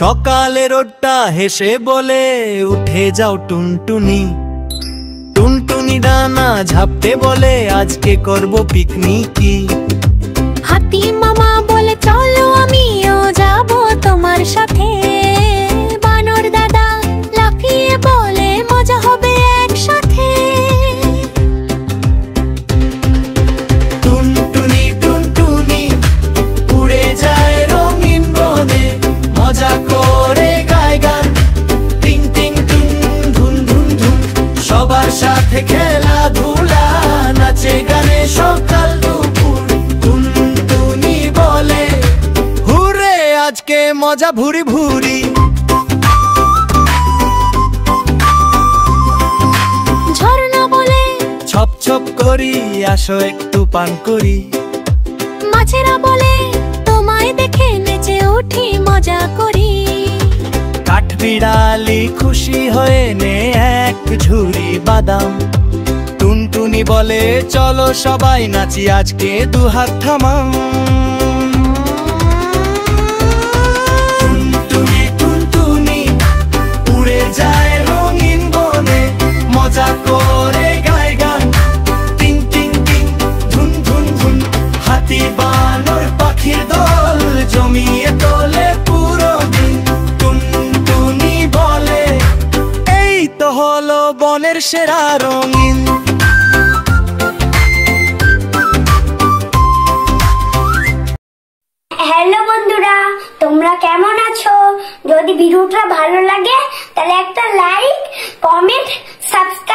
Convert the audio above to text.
সকালে রোদটা হেসে বলে উঠে যাও টুনটুনি। টুনটুনি ডানা ঝাপটে বলে আজকে করব পিকনিকি। হাতি মামা বলে চলো আমিও যাব তোমার সাথে। বানর দাদা লাফিয়ে বলে মজা হবে একসাথে। টুনটুনি টুনটুনি উড়ে যায় রঙিন বনে, মজা করে গায় গান টিং টিং টুন ধুন ধুন ধুন। সবার সাথে খেলাধুলা নাচে গানে সকাল দুপুর। টুনটুনি বলে হুরে আজকে মজা ভুরি ভুরি। ঝর্ণা বলে ছপ ছপ করি আসো একটু পান করি। মাছেরা বলে তোমায় দেখে নেচে উঠি মজা করি। কাঠবিড়ালি খুশি হয়ে নে এক ঝুড়ি বাদাম। টুনটুনি বলে চলো সবাই নাচি আজকে দুহাত থামাম। টুনটুনি টুনটুনি উড়ে যায় রঙিন বনে, মজা করে গায় গান টিং টিং টিং ধুন ধুন ধুন। হাতি বানর পাখির দল জমিয়ে তোলে পুরো দিন। টুনটুনি বলে এই তো হলো বনের সেরা রঙিন। হ্যালো বন্ধুরা, তোমরা কেমন আছো? যদি ভিডিওটা ভালো লাগে তাহলে একটা লাইক, কমেন্ট, সাবস্ক্রাইব